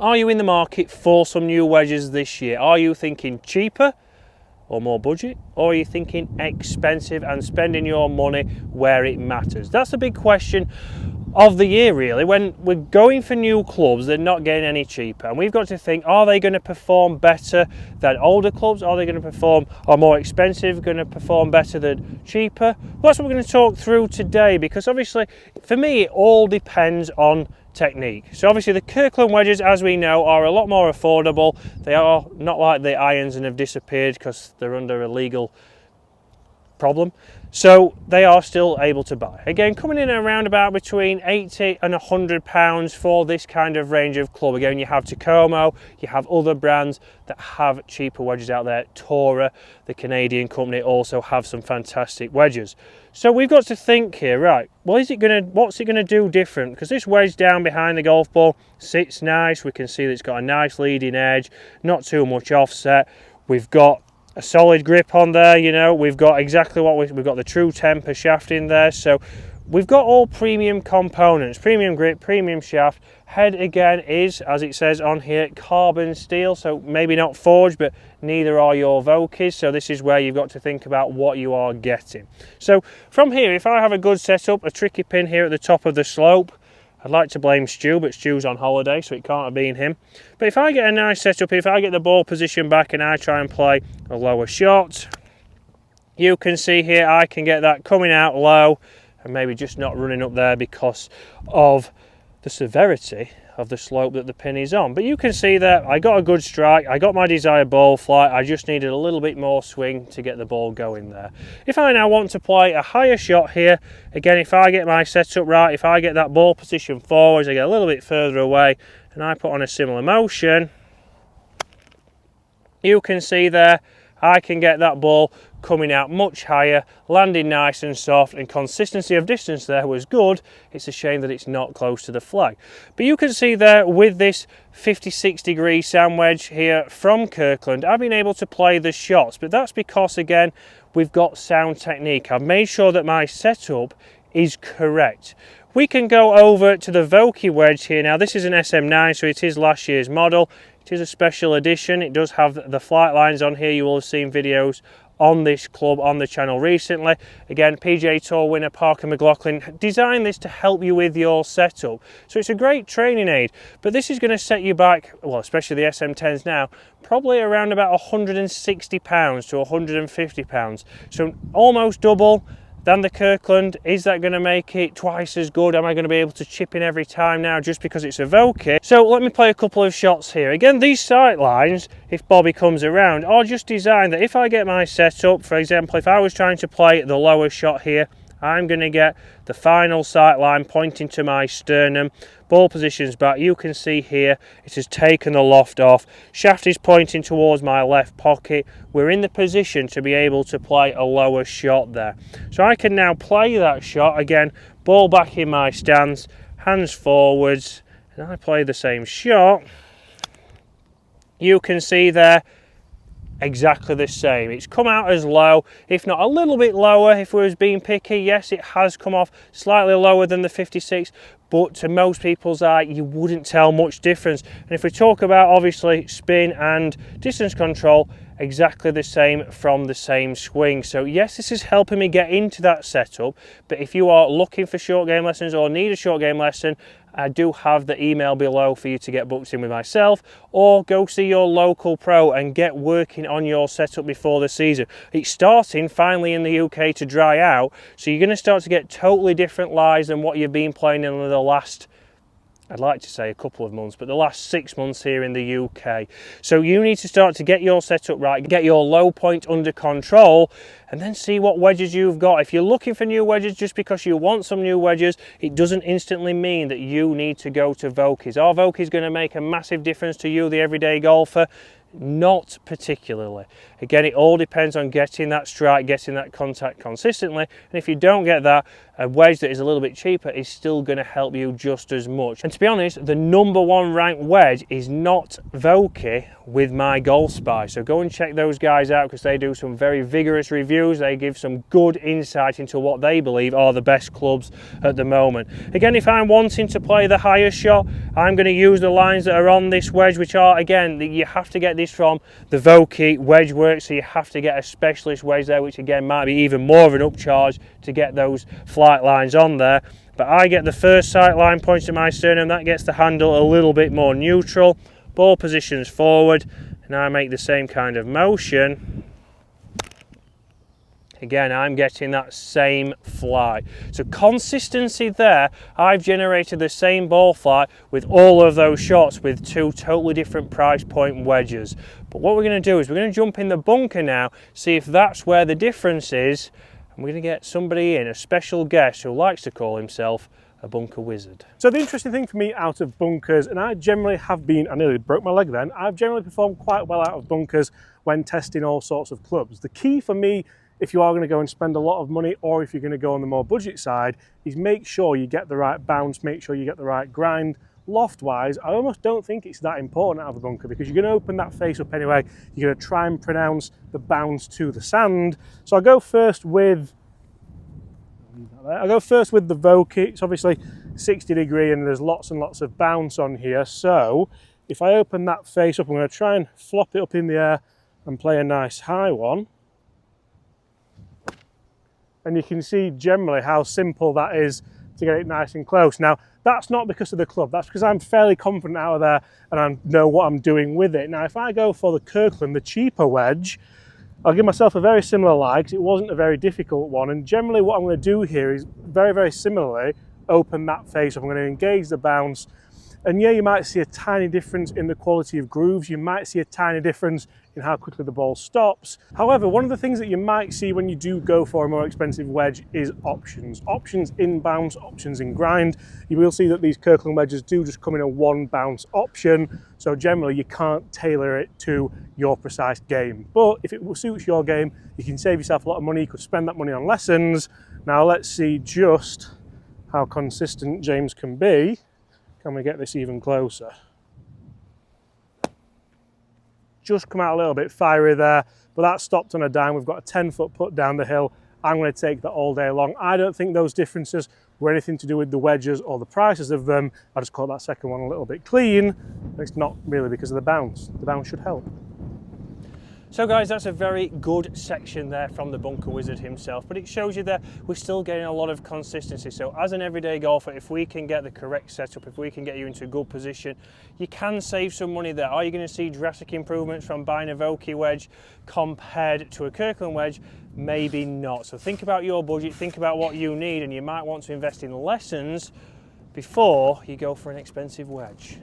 Are you in the market for some new wedges this year? Are you thinking cheaper or more budget? Or are you thinking expensive and spending your money where it matters? That's the big question of the year, really. When we're going for new clubs, they're not getting any cheaper, and we've got to think, are they going to perform better than older clubs? Are they going to perform, or more expensive, going to perform better than cheaper? Well, that's what we're going to talk through today, because obviously for me it all depends on technique. So obviously the Kirkland wedges, as we know, are a lot more affordable. They are not like the irons and have disappeared because they're under a legal problem, so they are still able to buy. Again, coming in around about between £80 and £100 for this kind of range of club. Again, you have Tacoma, you have other brands that have cheaper wedges out there. Tora, the Canadian company, also have some fantastic wedges. So we've got to think here, right, well, what's it gonna do different? Because this wedge down behind the golf ball sits nice. We can see that it's got a nice leading edge, not too much offset. We've got a solid grip on there, you know, we've got exactly what we've got, the true temper shaft in there, so we've got all premium components, premium grip, premium shaft. Head again is, as it says on here, carbon steel, so maybe not forged, but neither are your Vokeys, so this is where you've got to think about what you are getting. So from here, if I have a good setup, a tricky pin here at the top of the slope, I'd like to blame Stu, but Stu's on holiday, so it can't have been him. But if I get a nice setup, if I get the ball position back and I try and play a lower shot, you can see here I can get that coming out low and maybe just not running up there because of the severity of the slope that the pin is on. But you can see that I got a good strike, I got my desired ball flight, I just needed a little bit more swing to get the ball going there. If I now want to play a higher shot here, again, if I get my setup right, if I get that ball position forwards, I get a little bit further away and I put on a similar motion, you can see there I can get that ball coming out much higher, landing nice and soft, and consistency of distance there was good. It's a shame that it's not close to the flag. But you can see there with this 56 degree sand wedge here from Kirkland, I've been able to play the shots, but that's because, again, we've got sound technique. I've made sure that my setup is correct. We can go over to the Vokey wedge here now. This is an SM9, so it is last year's model. It is a special edition. It does have the flight lines on here. You will have seen videos on this club on the channel recently. Again, PGA Tour winner Parker McLaughlin designed this to help you with your setup. So it's a great training aid, but this is going to set you back, well, especially the SM10s now, probably around about £160 to £150. So almost double than the Kirkland. Is that going to make it twice as good? Am I going to be able to chip in every time now just because it's a Vokey? So let me play a couple of shots here. Again, these sight lines, if Bobby comes around, are just designed that if I get my setup, for example, if I was trying to play the lower shot here, I'm going to get the final sight line pointing to my sternum. Ball positions back. You can see here it has taken the loft off. Shaft is pointing towards my left pocket. We're in the position to be able to play a lower shot there. So I can now play that shot. Again, ball back in my stance, hands forwards, and I play the same shot. You can see there exactly the same. It's come out as low, if not a little bit lower. If we was being picky, yes, it has come off slightly lower than the 56, but to most people's eye you wouldn't tell much difference. And if we talk about obviously spin and distance control, exactly the same from the same swing. So yes, this is helping me get into that setup, but if you are looking for short game lessons or need a short game lesson, I do have the email below for you to get booked in with myself, or go see your local pro and get working on your setup before the season. It's starting finally in the UK to dry out, so you're going to start to get totally different lies than what you've been playing in the last, I'd like to say a couple of months, but the last 6 months here in the UK. So you need to start to get your setup right, get your low point under control, and then see what wedges you've got. If you're looking for new wedges just because you want some new wedges, it doesn't instantly mean that you need to go to Vokeys. Are Vokeys going to make a massive difference to you, the everyday golfer? Not particularly. Again, it all depends on getting that strike, getting that contact consistently, and if you don't get that, a wedge that is a little bit cheaper is still going to help you just as much. And to be honest, the #1 ranked wedge is not Vokey with my Golf Spy, so go and check those guys out because they do some very vigorous reviews. They give some good insight into what they believe are the best clubs at the moment. Again, if I'm wanting to play the higher shot, I'm going to use the lines that are on this wedge, which are, again, you have to get this from the Vokey wedge work, so you have to get a specialist wedge there, which again might be even more of an upcharge to get those flight lines on there. But I get the first sight line points to my sternum, that gets the handle a little bit more neutral, ball positions forward, and I make the same kind of motion. Again, I'm getting that same flight. So consistency there, I've generated the same ball flight with all of those shots with two totally different price point wedges. But what we're going to do is we're going to jump in the bunker now, see if that's where the difference is, and we're going to get somebody in, a special guest who likes to call himself a bunker wizard. So the interesting thing for me out of bunkers, and I generally have been, I nearly broke my leg then, I've generally performed quite well out of bunkers when testing all sorts of clubs. The key for me, if you are going to go and spend a lot of money, or if you're going to go on the more budget side, is make sure you get the right bounce, make sure you get the right grind. Loft wise, I almost don't think it's that important out of a bunker because you're going to open that face up anyway. You're going to try and pronounce the bounce to the sand. So I'll go first with the Vokey. It's obviously 60 degree and there's lots and lots of bounce on here. So if I open that face up, I'm going to try and flop it up in the air and play a nice high one. And you can see generally how simple that is to get it nice and close. Now, that's not because of the club, that's because I'm fairly confident out of there and I know what I'm doing with it. Now, if I go for the Kirkland, the cheaper wedge, I'll give myself a very similar lie because it wasn't a very difficult one. And generally what I'm going to do here is very, very similarly open that face up. I'm going to engage the bounce. And yeah, you might see a tiny difference in the quality of grooves. You might see a tiny difference in how quickly the ball stops. However, one of the things that you might see when you do go for a more expensive wedge is options. Options in bounce, options in grind. You will see that these Kirkland wedges do just come in a one bounce option. So generally you can't tailor it to your precise game. But if it suits your game, you can save yourself a lot of money. You could spend that money on lessons. Now let's see just how consistent James can be. Can we get this even closer? Just come out a little bit fiery there, but that stopped on a dime. We've got a 10-foot putt down the hill. I'm going to take that all day long. I don't think those differences were anything to do with the wedges or the prices of them. I just caught that second one a little bit clean. It's not really because of the bounce. The bounce should help. So guys, that's a very good section there from the bunker wizard himself, but it shows you that we're still getting a lot of consistency. So as an everyday golfer, if we can get the correct setup, if we can get you into a good position, you can save some money there. Are you going to see drastic improvements from buying a Vokey wedge compared to a Kirkland wedge? Maybe not. So think about your budget, think about what you need, and you might want to invest in lessons before you go for an expensive wedge.